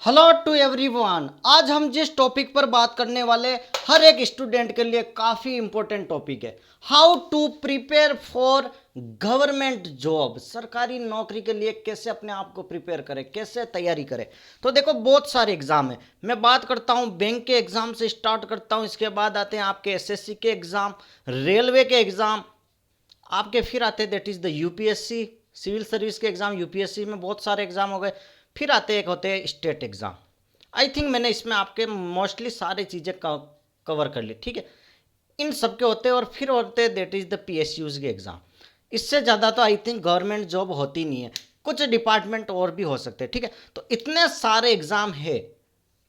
Hello to everyone. आज हम जिस टॉपिक पर बात करने वाले हर एक स्टूडेंट के लिए काफ़ी इंपॉर्टेंट टॉपिक है, how to prepare for government job. सरकारी नौकरी के लिए कैसे अपने आप को प्रिपेयर करें, कैसे तैयारी करें। तो देखो बहुत सारे एग्ज़ाम है। मैं बात करता हूँ बैंक के एग्ज़ाम से स्टार्ट करता हूँ, इसके बाद आते हैं आपके एसएससी के एग्ज़ाम, रेलवे के एग्ज़ाम आपके, फिर आते हैं that is the UPSC civil service के एग्ज़ाम। यूपीएससी में बहुत सारे एग्ज़ाम हो गए। फिर आते एक होते हैं स्टेट एग्ज़ाम। आई थिंक मैंने इसमें आपके मोस्टली सारी चीज़ें कवर कर ली, ठीक है। इन सब के होते हैं और फिर होते हैं दैट इज़ द पीएसयूज़ के एग्ज़ाम। इससे ज़्यादा तो आई थिंक गवर्नमेंट जॉब होती नहीं है, कुछ डिपार्टमेंट और भी हो सकते हैं, ठीक है। तो इतने सारे एग्ज़ाम है,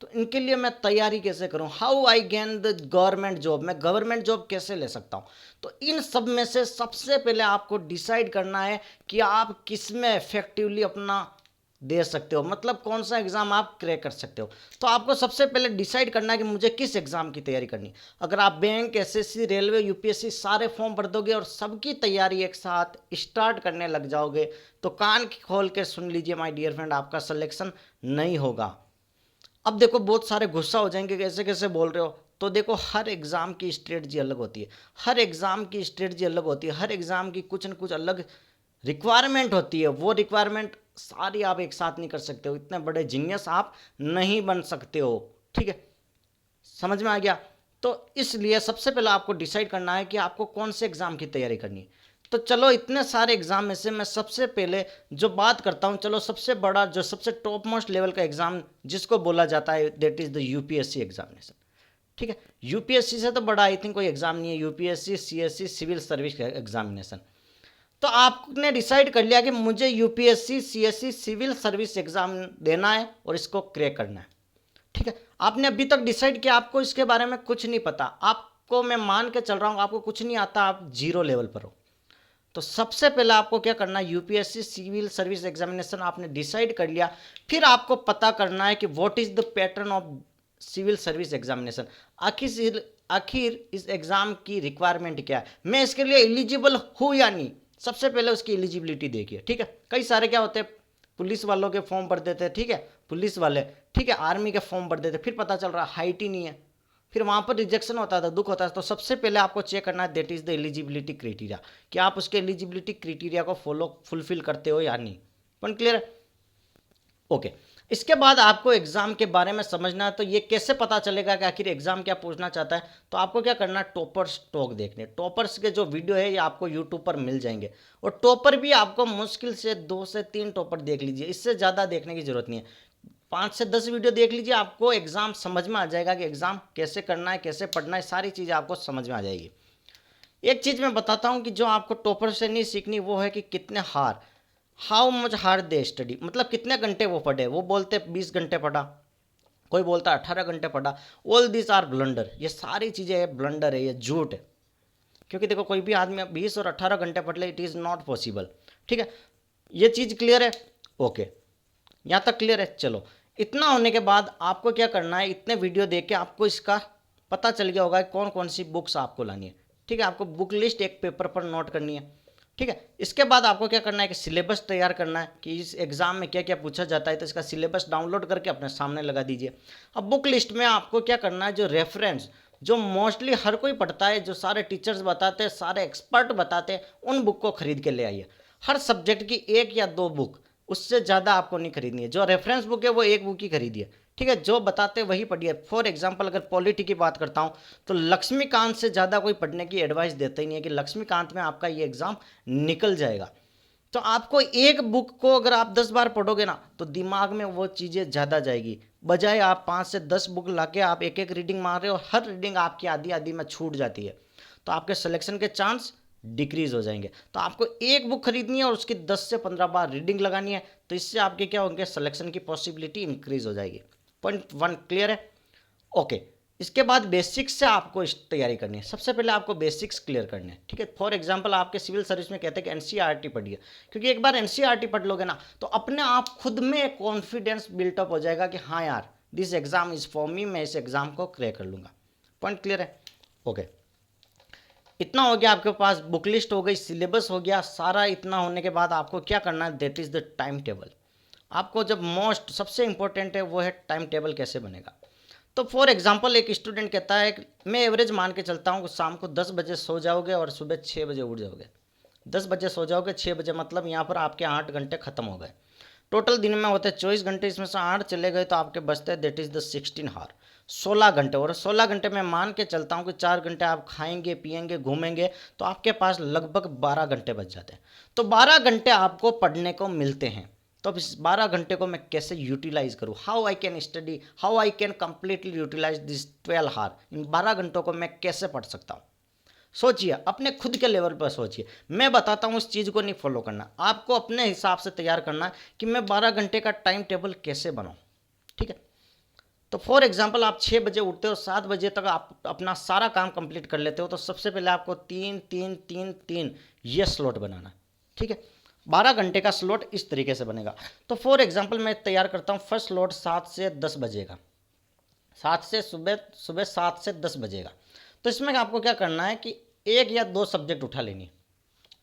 तो इनके लिए मैं तैयारी कैसे करूं, how I gain the government job, मैं गवर्नमेंट जॉब कैसे ले सकता हूं। तो इन सब में से सबसे पहले आपको डिसाइड करना है कि आप किस में इफेक्टिवली अपना दे सकते हो, मतलब कौन सा एग्ज़ाम आप क्रैक कर सकते हो। तो आपको सबसे पहले डिसाइड करना है कि मुझे किस एग्ज़ाम की तैयारी करनी। अगर आप बैंक, एसएससी, रेलवे, यूपीएससी सारे फॉर्म भर दोगे और सबकी तैयारी एक साथ स्टार्ट करने लग जाओगे, तो कान खोल के सुन लीजिए माय डियर फ्रेंड, आपका सिलेक्शन नहीं होगा। अब देखो बहुत सारे गुस्सा हो जाएंगे, कैसे कैसे बोल रहे हो। तो देखो हर एग्ज़ाम की स्ट्रेटजी अलग होती है, हर एग्ज़ाम की स्ट्रेटजी अलग होती है, हर एग्ज़ाम की कुछ न कुछ अलग रिक्वायरमेंट होती है। वो रिक्वायरमेंट सारी आप एक साथ नहीं कर सकते हो, इतने बड़े जीनियस आप नहीं बन सकते हो, ठीक है। समझ में आ गया। तो इसलिए सबसे पहले आपको डिसाइड करना है कि आपको कौन से एग्ज़ाम की तैयारी करनी है। तो चलो इतने सारे एग्ज़ाम में से मैं सबसे पहले जो बात करता हूँ, चलो सबसे बड़ा जो सबसे टॉप मोस्ट लेवल का एग्ज़ाम जिसको बोला जाता है that is the UPSC examination, ठीक है। यूपीएससी से तो बड़ा आई थिंक कोई एग्ज़ाम नहीं है, UPSC CSC civil service examination. तो आपने डिसाइड कर लिया कि मुझे UPSC CSC civil service exam देना है और इसको क्रैक करना है, ठीक है। आपने अभी तक डिसाइड किया, आपको इसके बारे में कुछ नहीं पता, आपको मैं मान के चल रहा हूँ आपको कुछ नहीं आता, आप जीरो लेवल पर हो। तो सबसे पहले आपको क्या करना है, यूपीएससी सिविल सर्विस एग्जामिनेशन आपने डिसाइड कर लिया। फिर आपको पता करना है कि what is the pattern of civil service examination. आखिर इस एग्जाम की रिक्वायरमेंट क्या है, मैं इसके लिए एलिजिबल हूँ या नहीं। सबसे पहले उसकी एलिजिबिलिटी देखिए, ठीक है। कई सारे क्या होते हैं, पुलिस वालों के फॉर्म भर देते हैं, ठीक है, पुलिस वाले, ठीक है, आर्मी के फॉर्म भर देते हैं, फिर पता चल रहा है हाइट ही नहीं है, फिर वहाँ पर रिजेक्शन होता था, दुख होता है। तो सबसे पहले आपको चेक करना है that is the eligibility criteria, कि आप उसके एलिजिबिलिटी क्राइटेरिया को फुलफिल करते हो या नहीं। पॉइंट क्लियर है, ओके। इसके बाद आपको एग्जाम के बारे में समझना है। तो ये कैसे पता चलेगा कि आखिर एग्जाम क्या पूछना चाहता है। तो आपको क्या करना है, टॉपर्स टॉक देखने। टॉपर्स के जो वीडियो है ये आपको यूट्यूब पर मिल जाएंगे, और टॉपर भी आपको मुश्किल से 2 से 3 टॉपर देख लीजिए, इससे ज़्यादा देखने की जरूरत नहीं है। 5 से 10 वीडियो देख लीजिए, आपको एग्जाम समझ में आ जाएगा कि एग्जाम कैसे करना है, कैसे पढ़ना है, सारी चीज़ें आपको समझ में आ जाएगी। एक चीज़ मैं बताता हूँ कि जो आपको टॉपर से नहीं सीखनी, वो है कि कितने how much hard they study, मतलब कितने घंटे वो पढ़े। वो बोलते 20 घंटे पढ़ा, कोई बोलता 18 घंटे पढ़ा। ऑल दिस आर ब्लंडर, ये सारी चीज़ें ब्लंडर है, ये झूठ है। क्योंकि देखो कोई भी आदमी 20 और 18 घंटे पढ़ ले, इट इज़ नॉट पॉसिबल, ठीक है। ये चीज़ क्लियर है, ओके। यहाँ तक क्लियर है। चलो इतना होने के बाद आपको क्या करना है, इतने वीडियो देख के आपको इसका पता चल गया होगा कि कौन कौन सी बुक्स आपको लानी है, ठीक है। आपको बुक लिस्ट एक पेपर पर नोट करनी है, ठीक है। इसके बाद आपको क्या करना है कि सिलेबस तैयार करना है कि इस एग्ज़ाम में क्या क्या पूछा जाता है। तो इसका सिलेबस डाउनलोड करके अपने सामने लगा दीजिए। अब बुक लिस्ट में आपको क्या करना है, जो रेफरेंस जो मोस्टली हर कोई पढ़ता है, जो सारे टीचर्स बताते हैं, सारे एक्सपर्ट बताते हैं, उन बुक को खरीद के ले आइए। हर सब्जेक्ट की 1 या 2 बुक, उससे ज़्यादा आपको नहीं खरीदनी है। जो रेफरेंस बुक है वो 1 बुक ही खरीदिए, ठीक है। जो बताते वही पढ़िए। फॉर एग्जांपल अगर पॉलिटी की बात करता हूँ, तो लक्ष्मीकांत से ज़्यादा कोई पढ़ने की एडवाइस देता ही नहीं है कि लक्ष्मीकांत में आपका ये एग्ज़ाम निकल जाएगा। तो आपको एक बुक को अगर आप 10 बार पढ़ोगे ना, तो दिमाग में वो चीज़ें ज़्यादा जाएगी, बजाय आप 5 से 10 बुक ला के आप एक एक रीडिंग मार रहे हो, हर रीडिंग आपकी आधी आधी में छूट जाती है, तो आपके सिलेक्शन के चांस डिक्रीज हो जाएंगे। तो आपको एक बुक खरीदनी है और उसकी 10 से 15 बार रीडिंग लगानी है। तो इससे आपके क्या होंगे, सिलेक्शन की पॉसिबिलिटी इंक्रीज हो जाएगी। पॉइंट 1 क्लियर है, ओके। इसके बाद बेसिक्स से आपको तैयारी करनी है। सबसे पहले आपको बेसिक्स क्लियर करने हैं, ठीक है। फॉर एग्जांपल आपके सिविल सर्विस में कहते हैं कि एनसीईआरटी पढ़िए, क्योंकि एक बार एनसीईआरटी पढ़ लोगे ना, तो अपने आप खुद में कॉन्फिडेंस बिल्टअप हो जाएगा कि हाँ यार, this exam is for me, मैं इस एग्जाम को क्रैक कर लूँगा। पॉइंट क्लियर है, ओके। इतना हो गया, आपके पास बुक लिस्ट हो गई, सिलेबस हो गया सारा। इतना होने के बाद आपको क्या करना है, that is the time table. आपको जब मोस्ट सबसे इंपॉर्टेंट है वो है टाइम टेबल कैसे बनेगा। तो फॉर एग्जांपल एक स्टूडेंट कहता है कि मैं एवरेज मान के चलता हूँ कि शाम को 10 बजे सो जाओगे और सुबह 6 बजे उठ जाओगे। 10 बजे सो जाओगे, 6 बजे, मतलब यहाँ पर आपके 8 घंटे खत्म हो गए। टोटल दिन में होते हैं 24 घंटे, इसमें से 8 चले गए तो आपके बचते हैं दैट इज़ द 16 हावर, 16 घंटे। और 16 घंटे में मान के चलता हूँ कि 4 घंटे आप खाएंगे पिएंगे घूमेंगे, तो आपके पास लगभग 12 घंटे बच जाते हैं। तो 12 घंटे आपको पढ़ने को मिलते हैं। तो अब इस 12 घंटे को मैं कैसे यूटिलाइज करूँ, how I can study, how I can completely utilise this 12 hour. इन 12 घंटों को मैं कैसे पढ़ सकता हूँ। सोचिए, अपने खुद के लेवल पर सोचिए। मैं बताता हूँ, उस चीज़ को नहीं फॉलो करना, आपको अपने हिसाब से तैयार करना कि मैं 12 घंटे का टाइम टेबल कैसे बनाऊँ। ठीक है, तो फॉर एग्जाम्पल आप 6 बजे उठते हो, 7 बजे तक आप अपना सारा काम कंप्लीट कर लेते हो, तो सबसे पहले आपको 3 ये स्लॉट बनाना। ठीक है, 12 घंटे का स्लॉट इस तरीके से बनेगा। तो फॉर एग्जाम्पल मैं तैयार करता हूँ फर्स्ट स्लॉट 7 से 10 बजे का, 7 से सुबह 7 से 10 बजे का। तो इसमें आपको क्या करना है कि 1 या 2 सब्जेक्ट उठा लेनी,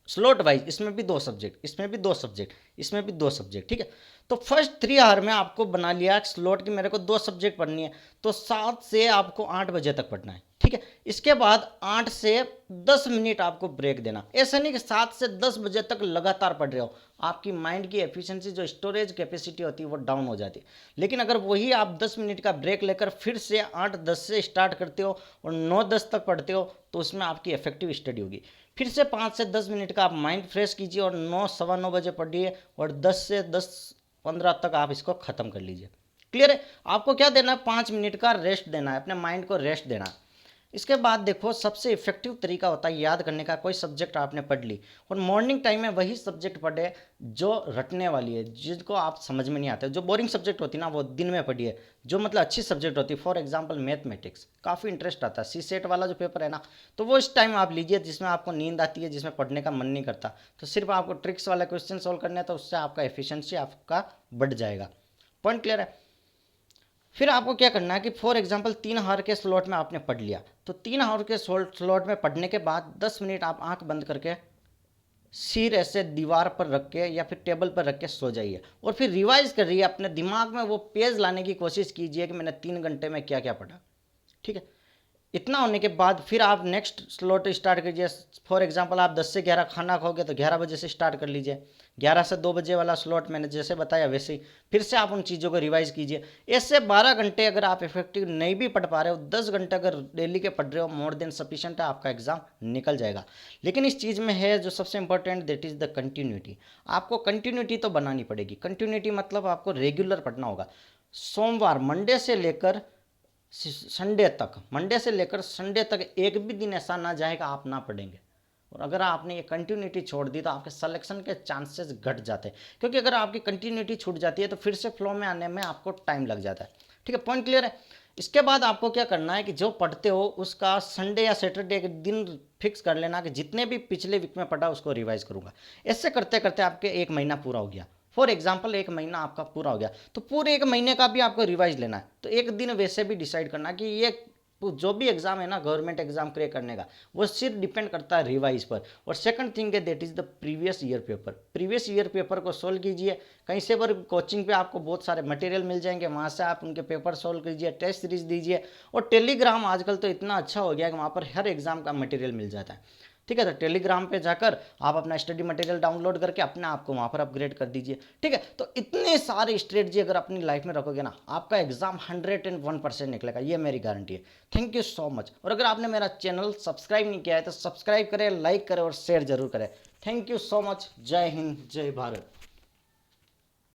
स्लॉट वाइज, इसमें भी 2 सब्जेक्ट, इसमें भी 2 सब्जेक्ट, इसमें भी 2 सब्जेक्ट। ठीक है, तो फर्स्ट 3 आवर में आपको बना लिया स्लॉट की मेरे को 2 सब्जेक्ट पढ़नी है, तो 7 से आपको 8 बजे तक पढ़ना है। ठीक है, इसके बाद 8 से 10 मिनट आपको ब्रेक देना। ऐसा नहीं कि 7 से 10 बजे तक लगातार पढ़ रहे हो, आपकी माइंड की एफिशिएंसी जो स्टोरेज कैपेसिटी होती है वो डाउन हो जाती है। लेकिन अगर वही आप 10 मिनट का ब्रेक लेकर फिर से 8-10 से स्टार्ट करते हो और 9-10 तक पढ़ते हो, तो उसमें आपकी इफेक्टिव स्टडी होगी। फिर से 5 से 10 मिनट का आप माइंड फ्रेश कीजिए और 9-9:15 बजे पढ़िए और 10 से 10-15 तक आप इसको ख़त्म कर लीजिए। क्लियर है, आपको क्या देना है, 5 मिनट का रेस्ट देना है, अपने माइंड को रेस्ट देना है। इसके बाद देखो, सबसे इफेक्टिव तरीका होता है याद करने का। कोई सब्जेक्ट आपने पढ़ ली और मॉर्निंग टाइम में वही सब्जेक्ट पढ़े जो रटने वाली है, जिसको आप समझ में नहीं आते। जो बोरिंग सब्जेक्ट होती है ना वो दिन में पढ़िए, जो मतलब अच्छी सब्जेक्ट होती है। फॉर एग्जांपल मैथमेटिक्स, काफ़ी इंटरेस्ट आता है, सीसेट वाला जो पेपर है ना, तो वो इस टाइम आप लीजिए जिसमें आपको नींद आती है, जिसमें पढ़ने का मन नहीं करता। तो सिर्फ आपको ट्रिक्स वाला क्वेश्चन सॉल्व करना है, तो उससे आपका एफिशिएंसी आपका बढ़ जाएगा। पॉइंट क्लियर है। फिर आपको क्या करना है कि फॉर एग्जांपल 3 आवर के स्लॉट में आपने पढ़ लिया, तो 3 आवर के स्लॉट में पढ़ने के बाद 10 मिनट आप आंख बंद करके सिर ऐसे दीवार पर रख के या फिर टेबल पर रख के सो जाइए और फिर रिवाइज करिए, अपने दिमाग में वो पेज लाने की कोशिश कीजिए कि मैंने 3 घंटे में क्या क्या पढ़ा। ठीक है, इतना होने के बाद फिर आप नेक्स्ट स्लॉट स्टार्ट कीजिए। फॉर एग्जांपल आप 10 से 11 खाना खाओगे तो 11 बजे से स्टार्ट कर लीजिए। 11 से 2 बजे वाला स्लॉट मैंने जैसे बताया वैसे ही फिर से आप उन चीज़ों को रिवाइज कीजिए। ऐसे 12 घंटे अगर आप इफेक्टिव नहीं भी पढ़ पा रहे हो, 10 घंटे अगर डेली के पढ़ रहे हो, मोर देन सफिशिएंट है, आपका एग्जाम निकल जाएगा। लेकिन इस चीज़ में है जो सबसे important, that is the continuity. आपको कंटिन्यूटी तो बनानी पड़ेगी। कंटिन्यूटी मतलब आपको रेगुलर पढ़ना होगा। सोमवार मंडे से लेकर संडे तक, मंडे से लेकर संडे तक एक भी दिन ऐसा ना जाएगा आप ना पढ़ेंगे। और अगर आपने ये कंटिन्यूटी छोड़ दी तो आपके सिलेक्शन के चांसेस घट जाते हैं, क्योंकि अगर आपकी कंटिन्यूटी छूट जाती है तो फिर से फ्लो में आने में आपको टाइम लग जाता है। ठीक है, पॉइंट क्लियर है। इसके बाद आपको क्या करना है कि जो पढ़ते हो उसका संडे या सैटरडे के दिन फिक्स कर लेना कि जितने भी पिछले वीक में पढ़ा उसको रिवाइज करूंगा। ऐसे करते करते आपके 1 महीना पूरा हो गया। फॉर एग्जाम्पल 1 महीना आपका पूरा हो गया, तो पूरे 1 महीने का भी आपको रिवाइज लेना है। तो एक दिन वैसे भी डिसाइड करना कि ये जो भी एग्जाम है ना, गवर्नमेंट एग्जाम क्रैक करने का, वो सिर्फ डिपेंड करता है रिवाइज पर। और सेकंड थिंग है that is the previous year paper. Previous year paper को सोल्व कीजिए। कहीं से पर कोचिंग पे आपको बहुत सारे मटेरियल मिल जाएंगे, वहाँ से आप उनके पेपर सोल्व कीजिए, टेस्ट सीरीज दीजिए। और टेलीग्राम आजकल तो इतना अच्छा हो गया कि वहाँ पर हर एग्जाम का मटेरियल मिल जाता है। ठीक है, तो टेलीग्राम पे जाकर आप अपना स्टडी मटेरियल डाउनलोड करके अपने आप को वहाँ पर अपग्रेड कर दीजिए। ठीक है, तो इतने सारे स्ट्रेटजी अगर अपनी लाइफ में रखोगे ना, आपका एग्जाम 101% निकलेगा, ये मेरी गारंटी है। Thank you so much. और अगर आपने मेरा चैनल सब्सक्राइब नहीं किया है तो सब्सक्राइब करें, लाइक करें और शेयर जरूर करें। Thank you so much. जय हिंद, जय भारत।